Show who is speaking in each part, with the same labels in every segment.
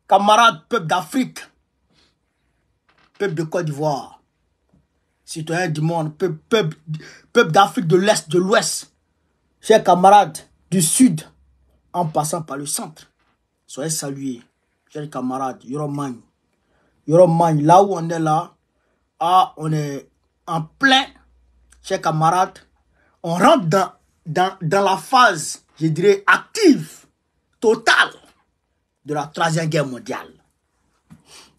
Speaker 1: camarades, peuple d'Afrique, peuple de Côte d'Ivoire, citoyens du monde, peuple d'Afrique de l'Est, de l'Ouest, chers camarades du Sud, en passant par le centre, soyez salués, chers camarades, Yoromagne, là où on est là, on est en plein, chers camarades, on rentre dans la phase, je dirais, active, totale, de la 3e guerre mondiale.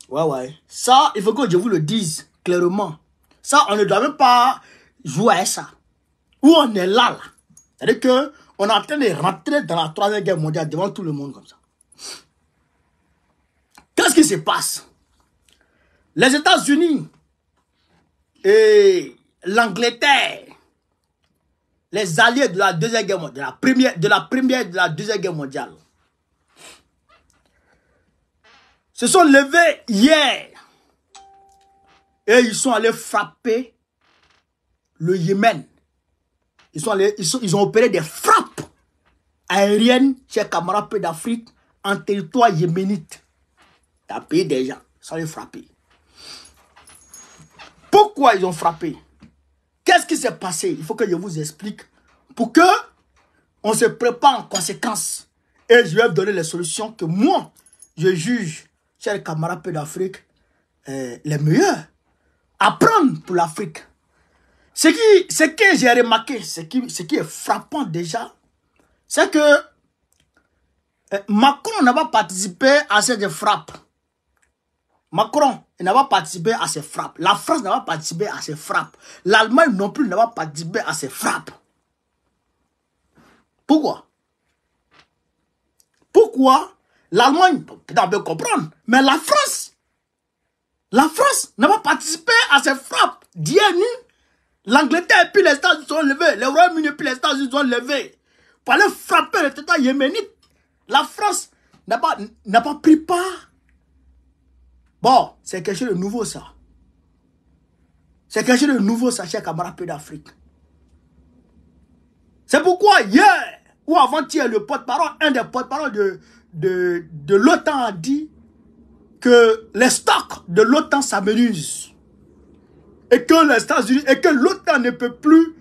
Speaker 1: Ouais. Ça, il faut que je vous le dise clairement. Ça, on ne doit même pas jouer à ça. Où on est là. C'est-à-dire qu'on est en train de rentrer dans la 3e guerre mondiale devant tout le monde comme ça. Qu'est-ce qui se passe? Les États-Unis et l'Angleterre, les alliés de la 2e guerre mondiale, de la 2e guerre mondiale, se sont levés hier et ils sont allés frapper le Yémen. Ils ont opéré des frappes aériennes, chers camarades peu d'Afrique, en territoire yéménite. T'as payé des gens, ils sont allés frapper. Pourquoi ils ont frappé? Qu'est-ce qui s'est passé? Il faut que je vous explique pour que on se prépare en conséquence. Et je vais vous donner les solutions que moi, je juge, chers camarades peu d'Afrique, les meilleurs. Apprendre pour l'Afrique. Ce que j'ai remarqué, ce qui est frappant déjà, c'est que Macron n'a pas participé à ces frappes. Macron n'a pas participé à ces frappes. La France n'a pas participé à ces frappes. L'Allemagne non plus n'a pas participé à ces frappes. Pourquoi? Pourquoi l'Allemagne, peut-être on peut comprendre, mais la France n'a pas participé à ces frappes d'hier nuit. L'Angleterre et puis les États-Unis sont levés, les Royaumes-Unis et puis les États-Unis sont levés pour aller frapper les États yéménites. La France n'a pas pris part. Bon, c'est quelque chose de nouveau ça. C'est quelque chose de nouveau ça, chers camarades peu d'Afrique. C'est pourquoi hier ou avant-hier, le porte-parole, un des porte-parole de l'OTAN a dit que les stocks de l'OTAN s'amenuisent. Et que les États-Unis, et que l'OTAN ne peut plus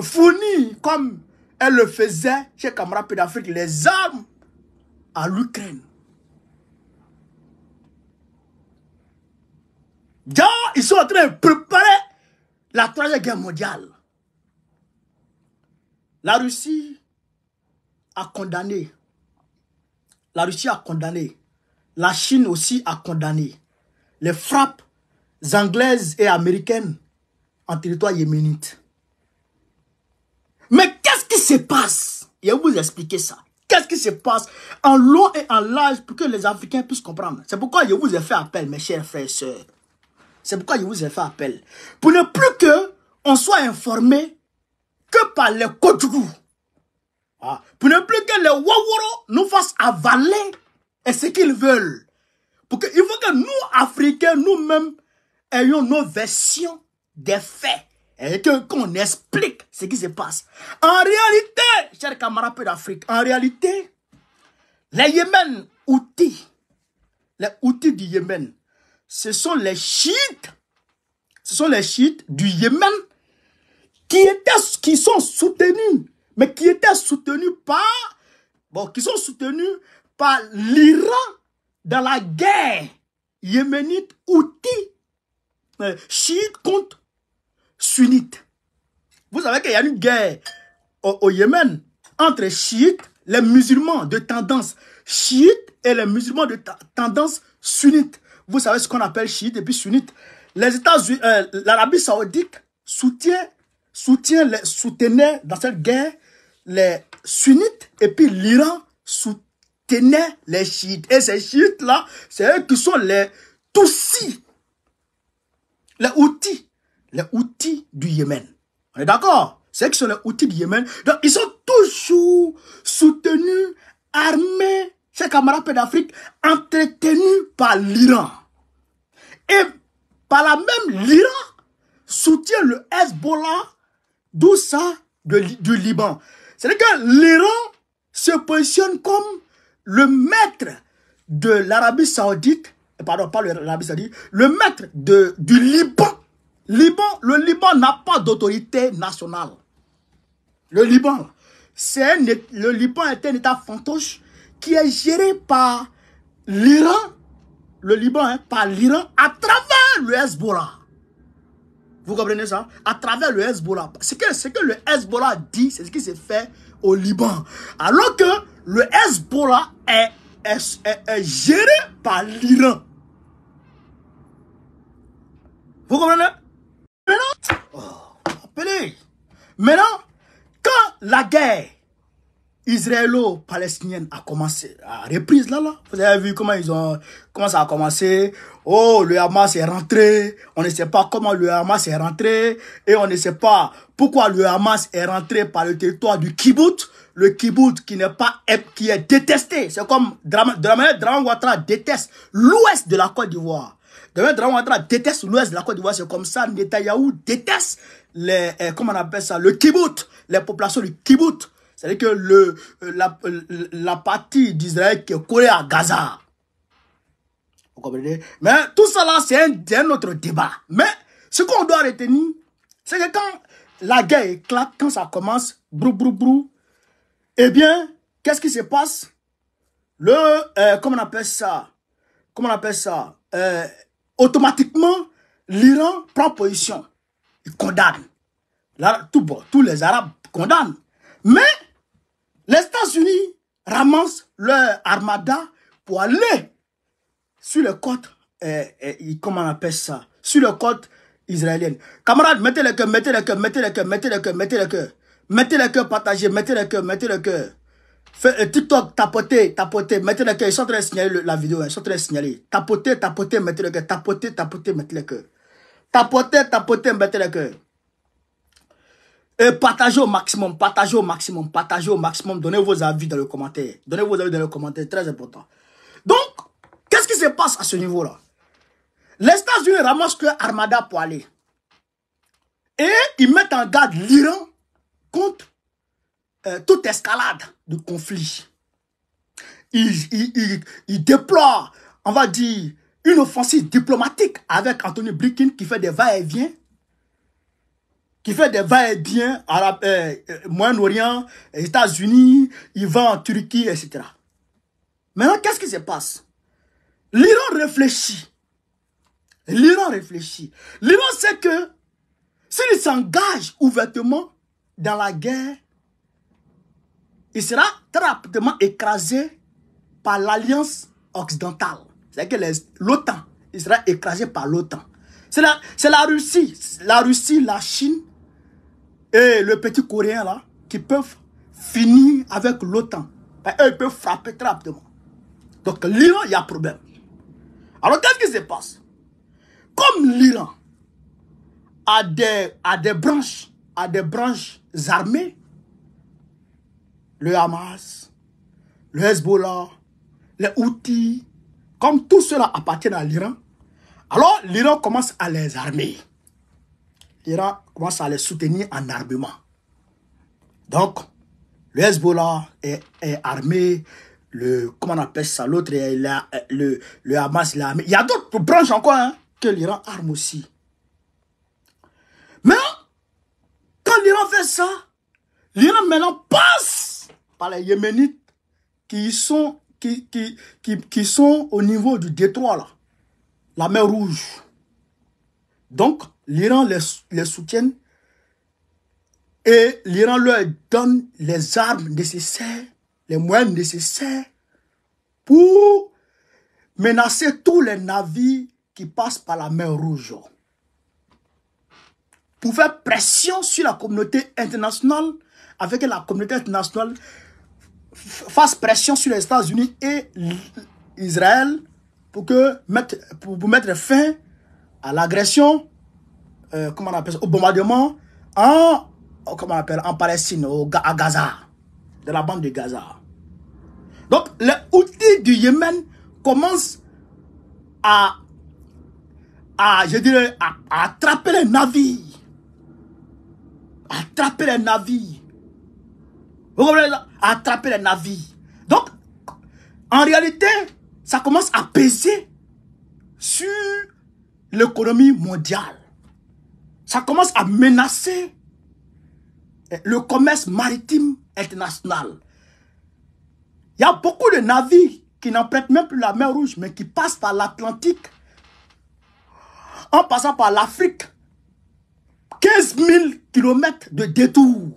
Speaker 1: fournir comme elle le faisait chez camarades peu d'Afrique, les armes à l'Ukraine. Genre, ils sont en train de préparer la 3e guerre mondiale. La Russie a condamné. La Russie a condamné. La Chine aussi a condamné les frappes anglaises et américaines en territoire yéménite. Mais qu'est-ce qui se passe? Je vais vous expliquer ça. Qu'est-ce qui se passe en long et en large pour que les Africains puissent comprendre? C'est pourquoi je vous ai fait appel, mes chers frères et sœurs. C'est pourquoi je vous ai fait appel. Pour ne plus que on soit informé que par les Kodjougou. Pour ne plus que les Waworo nous fassent avaler ce qu'ils veulent. Il faut que nous, Africains, nous-mêmes, ayons nos versions des faits. Et qu'on explique ce qui se passe. En réalité, chers camarades peu d'Afrique, en réalité, les Yémen outils du Yémen, ce sont les chiites du Yémen qui sont soutenus, mais qui étaient soutenus par l'Iran dans la guerre yéménite outil chiite contre sunnite. Vous savez qu'il y a une guerre au Yémen entre chiites, les musulmans de tendance chiite et les musulmans de tendance sunnite. Vous savez ce qu'on appelle chiite et puis sunnite. Les États-Unis, l'Arabie Saoudite soutenait dans cette guerre les sunnites et puis l'Iran soutenait les chiites. Et ces chiites-là, c'est eux qui sont les Tutsis, les outils du Yémen. On est d'accord? C'est eux qui sont les outils du Yémen. Donc, ils sont toujours soutenus, armés, chers camarades d'Afrique, entretenus par l'Iran. Et par là même, l'Iran soutient le Hezbollah, d'où ça, du Liban. C'est-à-dire que l'Iran se positionne comme le maître de l'Arabie Saoudite, pardon, pas l'Arabie Saoudite, le maître du Liban. Le Liban n'a pas d'autorité nationale. Le Liban est un État fantoche qui est géré par l'Iran, le Liban, hein, par l'Iran à travers le Hezbollah. Vous comprenez ça? À travers le Hezbollah. Ce que le Hezbollah dit, c'est ce qui s'est fait au Liban. Alors que le Hezbollah est géré par l'Iran. Vous comprenez? Maintenant, quand la guerre israélo-palestinienne a commencé, a reprise là, vous avez vu comment ça a commencé. Oh, le Hamas est rentré, on ne sait pas comment le Hamas est rentré, et on ne sait pas pourquoi le Hamas est rentré par le territoire du kibbutz, le kibbutz qui est détesté. C'est comme Draman Ouattara déteste l'ouest de la Côte d'Ivoire. Draman Ouattara déteste l'ouest de la Côte d'Ivoire, c'est comme ça Netanyahou déteste comment on appelle ça, le kibbutz, les populations du kibbutz. C'est-à-dire que la partie d'Israël qui est collée à Gaza. Vous comprenez? Mais tout ça là, c'est un autre débat. Mais ce qu'on doit retenir, c'est que quand la guerre éclate, quand ça commence, eh bien, qu'est-ce qui se passe? Comment on appelle ça? Automatiquement, l'Iran prend position. Il condamne. Là, tous les Arabes condamnent. Mais les États-Unis ramassent leur armada pour aller sur les côtes, comment on appelle ça, sur les côtes israéliennes. Camarades, mettez le cœur, mettez le cœur, mettez le cœur, mettez le cœur, mettez le cœur. Mettez le cœur, partagez, mettez le cœur, mettez le cœur. TikTok, tapotez, mettez le cœur. Ils sont en train de signaler la vidéo, ils sont en train de signaler. Tapotez, mettez le cœur. Tapotez, mettez le cœur. Tapotez, mettez le cœur. Et partagez au maximum, donnez vos avis dans le commentaire. Très important. Donc, qu'est-ce qui se passe à ce niveau-là? Les États-Unis ramassent leur armada pour aller. Et ils mettent en garde l'Iran contre toute escalade de conflit. Ils déploient, on va dire, une offensive diplomatique avec Anthony Blinken qui fait des va-et-vient. Moyen-Orient, États-Unis, il va en Turquie, etc. Maintenant, qu'est-ce qui se passe? L'Iran réfléchit. L'Iran sait que s'il s'engage ouvertement dans la guerre, il sera très rapidement écrasé par l'alliance occidentale. C'est-à-dire que l'OTAN, il sera écrasé par l'OTAN. C'est la Russie, la Chine et le petit Coréen là, qui peuvent finir avec l'OTAN. Eux, ils peuvent frapper très rapidement. Donc l'Iran, il y a problème. Alors qu'est-ce qui se passe? Comme l'Iran a des branches armées, le Hamas, le Hezbollah, les Houthis, comme tout cela appartient à l'Iran, alors l'Iran commence à les armer. L'Iran commence à les soutenir en armement. Donc, le Hezbollah est armé, comment on appelle ça, l'autre, le Hamas, il est armé. Il y a d'autres branches encore hein, que l'Iran arme aussi. Mais, quand l'Iran fait ça, l'Iran maintenant passe par les Yéménites qui sont au niveau du détroit, là, la mer Rouge. Donc, l'Iran les soutient et l'Iran leur donne les armes nécessaires, les moyens nécessaires pour menacer tous les navires qui passent par la mer Rouge. Pour faire pression sur la communauté internationale, afin que la communauté internationale fasse pression sur les États-Unis et Israël pour mettre fin à l'agression, comment on appelle ça, au bombardement en Palestine, à Gaza, de la bande de Gaza. Donc, les Houthis du Yémen commencent à attraper les navires. Vous comprenez ça? Attraper les navires. Donc, en réalité, ça commence à peser sur l'économie mondiale. Ça commence à menacer le commerce maritime international. Il y a beaucoup de navires qui n'empruntent même plus la mer Rouge, mais qui passent par l'Atlantique, en passant par l'Afrique. 15 000 km de détour.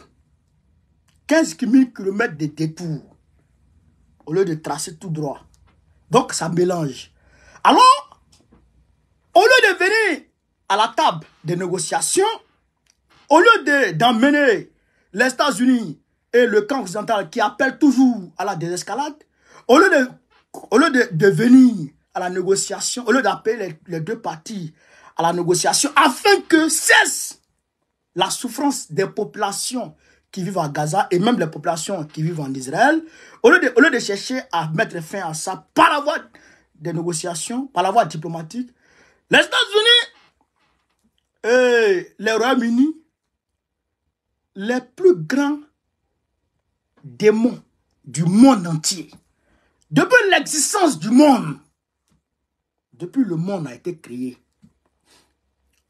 Speaker 1: 15 000 km de détour. Au lieu de tracer tout droit. Donc, ça mélange. Alors, au lieu de venir à la table des négociations, au lieu d'emmener les États-Unis et le camp occidental qui appellent toujours à la désescalade, au lieu de venir à la négociation, au lieu d'appeler les deux parties à la négociation, afin que cesse la souffrance des populations qui vivent à Gaza et même les populations qui vivent en Israël, au lieu de chercher à mettre fin à ça par la voie des négociations, par la voie diplomatique, les États-Unis et les Royaumes-Unis, les plus grands démons du monde entier, depuis l'existence du monde, depuis le monde a été créé,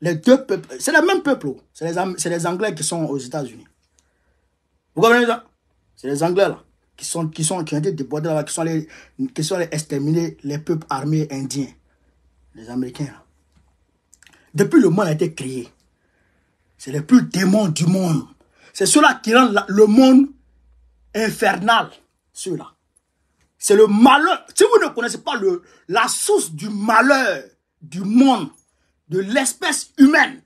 Speaker 1: les deux peuples, c'est le même peuple, c'est les Anglais qui sont aux États-Unis. Vous comprenez ça? C'est les Anglais là, qui ont été déportés là, qui sont allés exterminer les peuples armés indiens, les Américains là. Depuis le monde a été créé, c'est les plus démons du monde. C'est ceux-là qui rendent le monde infernal, ceux-là. C'est le malheur. Si vous ne connaissez pas la source du malheur du monde, de l'espèce humaine,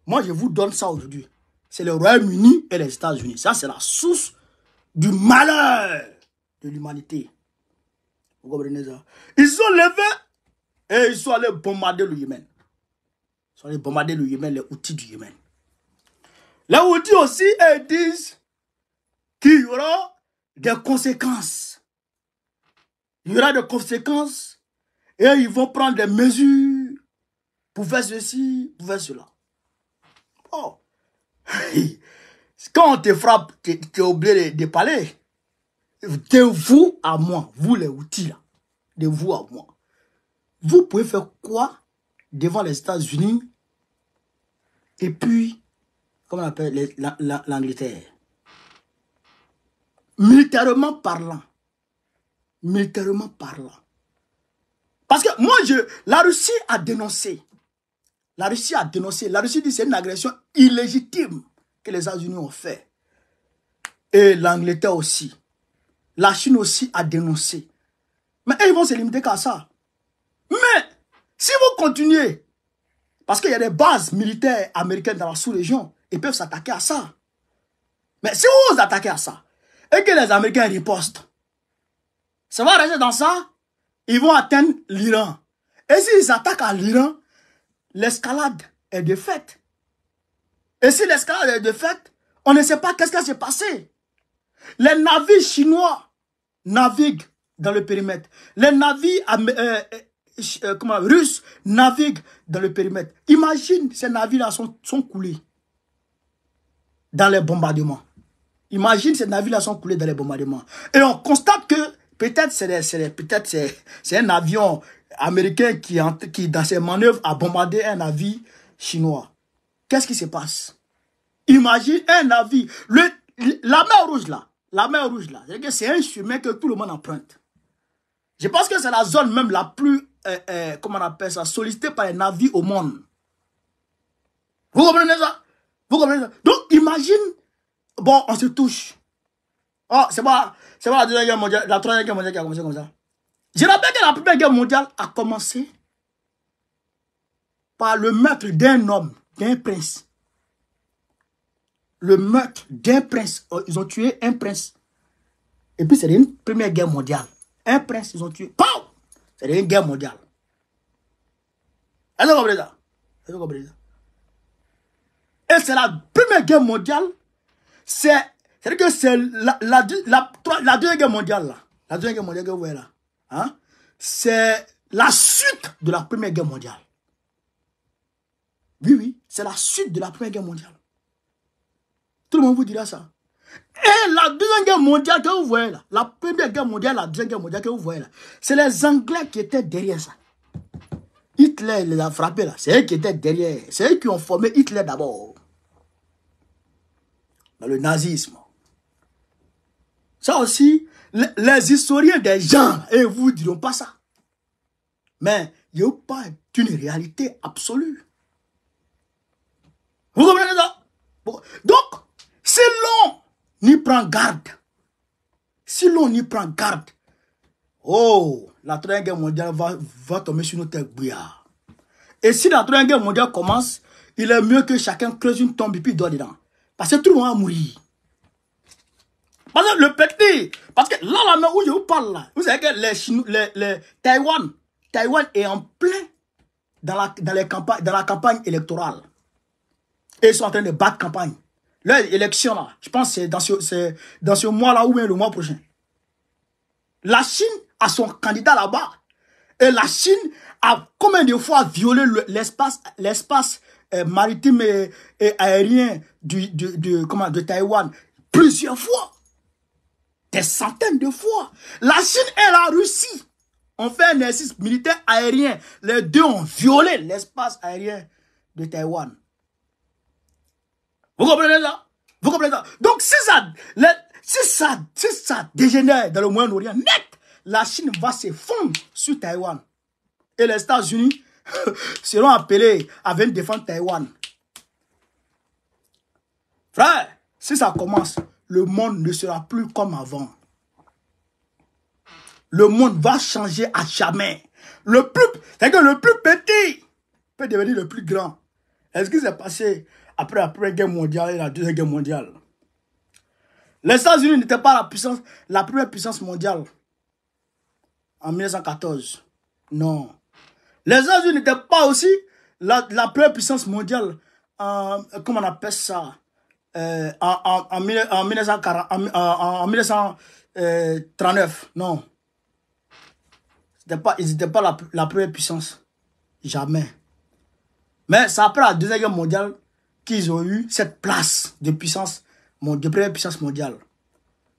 Speaker 1: moi je vous donne ça aujourd'hui. C'est le Royaume-Uni et les États-Unis. Ça, c'est la source du malheur de l'humanité. Vous comprenez ça? Ils sont levés et ils sont allés bombarder le Yémen. Ils sont allés bombarder le Yémen, les outils du Yémen. Les outils aussi, ils disent qu'il y aura des conséquences. Il y aura des conséquences et ils vont prendre des mesures pour faire ceci, pour faire cela. Oh. Quand on te frappe, tu es obligé de parler. De vous à moi, vous les outils là, de vous à moi. Vous pouvez faire quoi devant les États-Unis et puis, comment on appelle l'Angleterre? Militairement parlant. Militairement parlant. Parce que moi, la Russie a dénoncé. La Russie a dénoncé. La Russie dit que c'est une agression illégitime que les États-Unis ont fait. Et l'Angleterre aussi. La Chine aussi a dénoncé. Mais ils vont se limiter qu'à ça. Mais, si vous continuez, parce qu'il y a des bases militaires américaines dans la sous-région, ils peuvent s'attaquer à ça. Mais si vous vous attaquez à ça, et que les Américains ripostent, ça va rester dans ça, ils vont atteindre l'Iran. Et s'ils s'attaquent à l'Iran, l'escalade est de fait. Et si l'escalade est de fait, on ne sait pas qu'est-ce qui s'est passé. Les navires chinois naviguent dans le périmètre. Les navires russes naviguent dans le périmètre. Imagine, ces navires-là sont coulés dans les bombardements. Imagine, ces navires-là sont coulés dans les bombardements. Et on constate que peut-être c'est un avion américain qui, dans ses manœuvres, a bombardé un navire chinois. Qu'est-ce qui se passe? Imagine un navire. La mer Rouge là, c'est un chemin que tout le monde emprunte. Je pense que c'est la zone même la plus, comment on appelle ça, sollicitée par les navires au monde. Vous comprenez ça? Vous comprenez ça? Donc imagine, bon, on se touche. Oh, c'est pas la deuxième guerre mondiale, la troisième guerre mondiale qui a commencé comme ça. Je rappelle que la première guerre mondiale a commencé par le meurtre d'un homme, d'un prince. Le meurtre d'un prince. Ils ont tué un prince. Et puis c'est une première guerre mondiale. Un prince, ils ont tué. Pow! C'est une guerre mondiale. Est-ce que vous comprenez ça? Est-ce que vous comprenez ça? Et c'est la première guerre mondiale. C'est-à-dire que c'est la deuxième guerre mondiale là. La deuxième guerre mondiale que vous voyez là. Hein? C'est la suite de la première guerre mondiale. Oui, c'est la suite de la première guerre mondiale. Tout le monde vous dira ça. Et la deuxième guerre mondiale que vous voyez là, la première guerre mondiale, la deuxième guerre mondiale que vous voyez là, c'est les Anglais qui étaient derrière ça. Hitler les a frappés là, c'est eux qui étaient derrière. C'est eux qui ont formé Hitler d'abord. Dans le nazisme. Ça aussi, les historiens des gens, ils vous diront pas ça. Mais il n'y a pas une réalité absolue. Vous comprenez ça? Bon. Donc, si l'on n'y prend garde, oh, la Troisième Guerre mondiale va tomber sur nos têtes bouillards. Et si la Troisième Guerre mondiale commence, il est mieux que chacun creuse une tombe et puis dort dedans. Parce que tout le monde va mourir. Parce que le petit, parce que là, la main où je vous parle là, vous savez que les Taïwan est en plein dans la campagne électorale. Et ils sont en train de battre campagne. Leur élection là, je pense que c'est dans ce mois-là ou bien le mois prochain. La Chine a son candidat là-bas. Et la Chine a combien de fois violé l'espace maritime et aérien de Taïwan? Plusieurs fois. Des centaines de fois. La Chine et la Russie ont fait un exercice militaire aérien. Les deux ont violé l'espace aérien de Taïwan. Vous comprenez ça? Vous comprenez ça? Donc, si ça dégénère dans le Moyen-Orient, net, la Chine va se fondre sur Taïwan. Et les États-Unis seront appelés à venir défendre Taïwan. Frère, si ça commence, le monde ne sera plus comme avant. Le monde va changer à jamais. C'est que le plus petit peut devenir le plus grand. Est-ce que c'est passé après la Première Guerre mondiale et la Deuxième Guerre mondiale? Les États-Unis n'étaient pas la première puissance mondiale en 1914. Non. Les États-Unis n'étaient pas aussi la première puissance mondiale comment on appelle ça? En 1939. Non. Ils n'étaient pas la première puissance. Jamais. Mais c'est après la Deuxième Guerre mondiale qu'ils ont eu cette place de première puissance mondiale.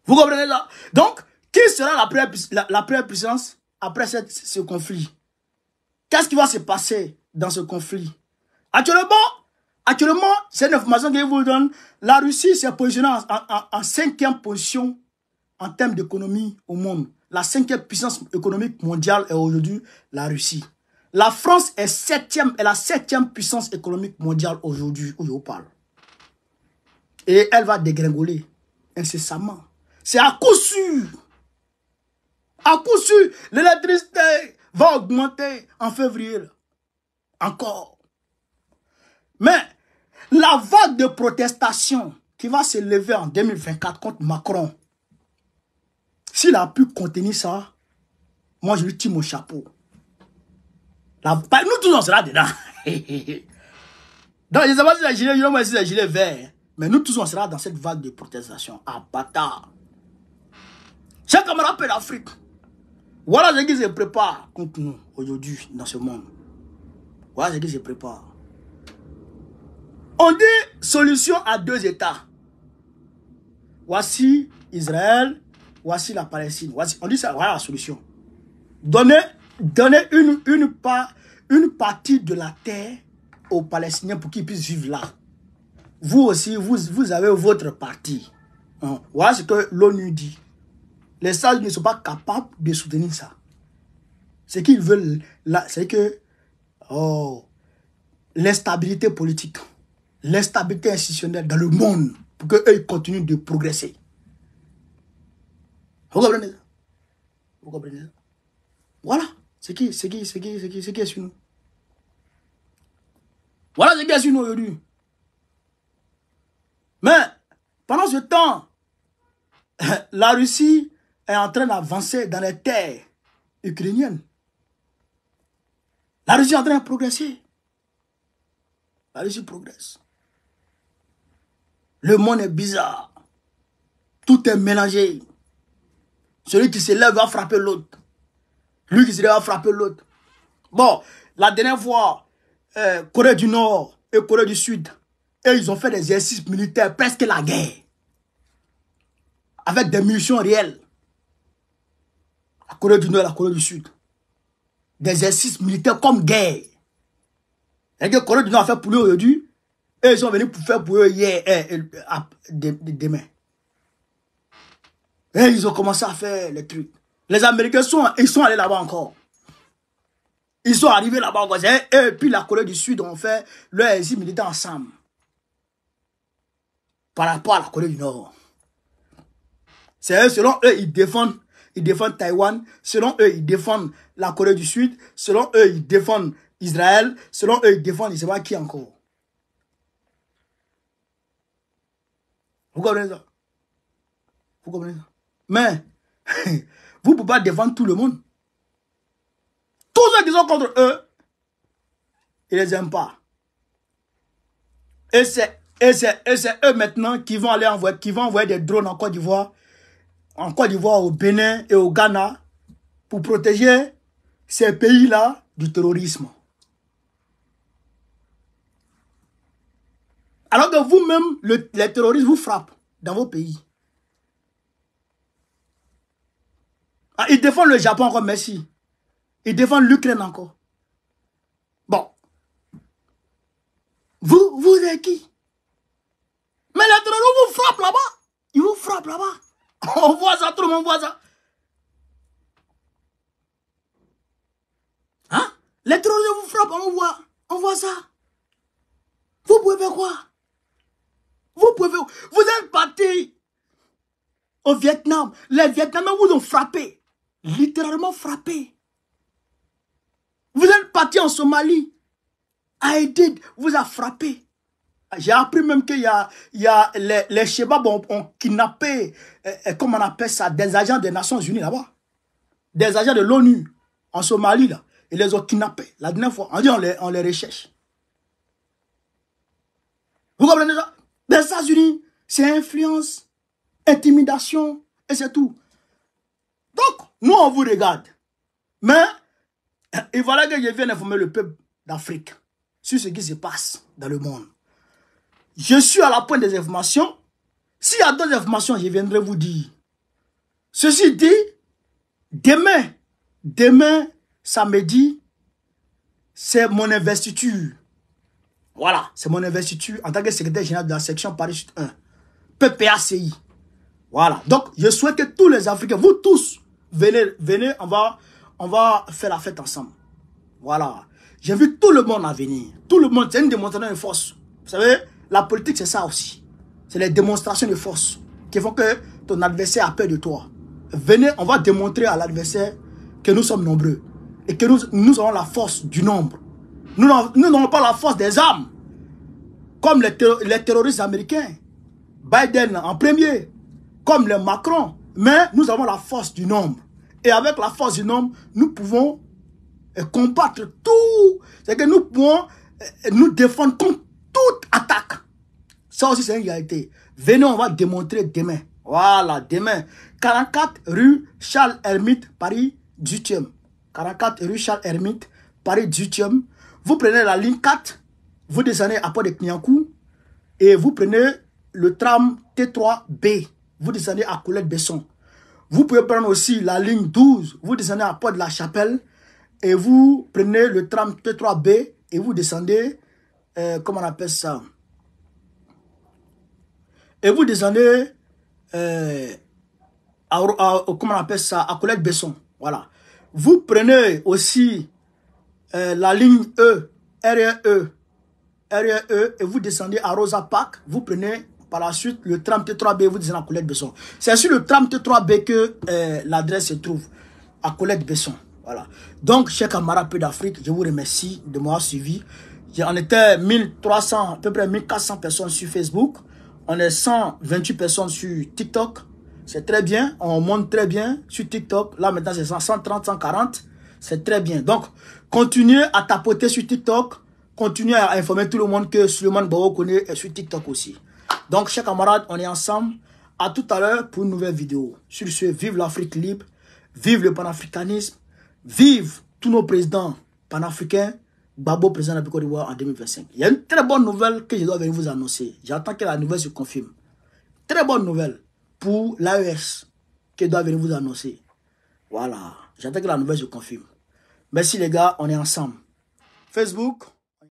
Speaker 1: Vous comprenez ça? Donc, qui sera la première puissance après ce conflit? Qu'est-ce qui va se passer dans ce conflit? Actuellement, c'est une information que je vous donne. La Russie s'est positionnée en 5e position en termes d'économie au monde. La 5e puissance économique mondiale est aujourd'hui la Russie. La France est la 7e puissance économique mondiale aujourd'hui où je vous parle. Et elle va dégringoler incessamment. C'est à coup sûr. À coup sûr, l'électricité va augmenter en février. Encore. Mais la vague de protestation qui va se lever en 2024 contre Macron, s'il a pu contenir ça, moi je lui tire mon chapeau. Nous tous on sera dedans. Donc je ne sais pas si c'est gilet jaune ou si c'est gilet vert. Mais nous tous on sera dans cette vague de protestation. Ah bâtard. Chers camarades de l'Afrique, voilà ce qui se prépare contre nous aujourd'hui dans ce monde. Voilà ce qui se prépare. On dit solution à 2 États. Voici Israël, voici la Palestine. Voici, on dit ça, voilà la solution. Donnez une partie de la terre aux Palestiniens pour qu'ils puissent vivre là. Vous aussi, vous avez votre partie. Voilà ce que l'ONU dit. Les États-Unis ne sont pas capables de soutenir ça. Ce qu'ils veulent là, c'est que l'instabilité politique, l'instabilité institutionnelle dans le monde pour qu'eux continuent de progresser. Vous comprenez ça? Vous comprenez ça? Voilà ce qui est sur nous. Voilà ce qui est sur nous aujourd'hui. Mais pendant ce temps, la Russie est en train d'avancer dans les terres ukrainiennes. La Russie est en train de progresser. La Russie progresse. Le monde est bizarre. Tout est mélangé. Celui qui se lève va frapper l'autre. Lui qui se lève va frapper l'autre. Bon, la dernière fois, Corée du Nord et Corée du Sud, et ils ont fait des exercices militaires, presque la guerre. avec des munitions réelles. La Corée du Nord et la Corée du Sud. Des exercices militaires comme guerre. Et que la Corée du Nord a fait pour eux aujourd'hui, et ils sont venus pour faire pour eux hier, demain. Et ils ont commencé à faire les trucs. Les Américains ils sont allés là-bas encore. Ils sont arrivés là-bas encore. Et puis la Corée du Sud ont fait leur exil militaire ensemble. Par rapport à la Corée du Nord. C'est eux, selon eux, ils défendent Taïwan. Selon eux, ils défendent la Corée du Sud. Selon eux, ils défendent Israël. Selon eux, ils défendent, je ne sais pas qui encore. Vous comprenez ça? Vous comprenez ça? Mais, vous ne pouvez pas défendre tout le monde. Tous ceux qui sont contre eux, ils ne les aiment pas. Et c'est eux maintenant qui vont aller envoyer des drones en Côte d'Ivoire, au Bénin et au Ghana, pour protéger ces pays-là du terrorisme. Alors que vous-même, les terroristes vous frappent dans vos pays. Ah, ils défendent le Japon encore, merci. Ils défendent l'Ukraine encore. Bon. Vous êtes qui? Mais les terroristes vous frappent là-bas. Ils vous frappent là-bas. On voit ça, tout le monde voit ça. Hein? Les terroristes vous frappent, on voit ça. Vous pouvez faire quoi? Vous êtes partis au Vietnam. Les Vietnamiens vous ont frappé. Littéralement frappé. Vous êtes partis en Somalie. Haïti vous a frappé. J'ai appris même qu'il y a les Chebabs ont kidnappé, comment on appelle ça, des agents des Nations Unies là-bas. Des agents de l'ONU en Somalie là. Ils les ont kidnappés. La dernière fois, on les recherche. Vous comprenez ça? Les États-Unis, c'est influence, intimidation, et c'est tout. Donc, nous, on vous regarde. Mais, il fallait que je vienne informer le peuple d'Afrique sur ce qui se passe dans le monde. Je suis à la pointe des informations. S'il y a d'autres informations, je viendrai vous dire. Ceci dit, demain, samedi, c'est mon investiture. Voilà, c'est mon investiture en tant que secrétaire général de la section Paris Sud 1. PPACI. Voilà, donc je souhaite que tous les Africains, vous tous, venez, on va faire la fête ensemble. Voilà, j'invite tout le monde à venir. Tout le monde, c'est une démonstration de force. Vous savez, la politique c'est ça aussi. C'est les démonstrations de force qui font que ton adversaire a peur de toi. Venez, on va démontrer à l'adversaire que nous sommes nombreux. Et que nous avons la force du nombre. Nous n'avons pas la force des armes. Comme les terroristes américains. Biden en premier. Comme le Macron. Mais nous avons la force du nombre. Et avec la force du nombre, nous pouvons combattre tout. C'est que nous pouvons nous défendre contre toute attaque. Ça aussi, c'est une réalité. Venez, on va démontrer demain. Voilà, demain. 44 rue Charles Hermite, Paris 18e. 44 rue Charles Hermite, Paris 18e. Vous prenez la ligne 4, vous descendez à Port de Clignancourt et vous prenez le tram T3B. Vous descendez à Colette-Besson. Vous pouvez prendre aussi la ligne 12, vous descendez à Port de la Chapelle et vous prenez le tram T3B et vous descendez, comment on appelle ça? Et vous descendez, comment on appelle ça? À Colette-Besson. Voilà. Vous prenez aussi la ligne E, RE, et vous descendez à Rosa Park, vous prenez par la suite le tram T3B, vous descendez à Colette-Besson. C'est sur le tram T3B que l'adresse se trouve, à Colette-Besson. Voilà. Donc, chers camarades peu d'Afrique, je vous remercie de m'avoir suivi. On était 1300, à peu près 1400 personnes sur Facebook. On est 128 personnes sur TikTok. C'est très bien, on monte très bien sur TikTok. Là, maintenant, c'est 130, 140. C'est très bien. Donc, continuez à tapoter sur TikTok. Continuez à informer tout le monde que Suleiman Bao connaît sur TikTok aussi. Donc, chers camarades, on est ensemble. À tout à l'heure pour une nouvelle vidéo. Sur ce, vive l'Afrique libre. Vive le panafricanisme. Vive tous nos présidents panafricains. Gbagbo, président de la Côte d'Ivoire en 2025. Il y a une très bonne nouvelle que je dois venir vous annoncer. J'attends que la nouvelle se confirme. Très bonne nouvelle. pour l'AES qui doit venir vous annoncer. Voilà. J'attends que la nouvelle se confirme. Merci les gars, on est ensemble. Facebook,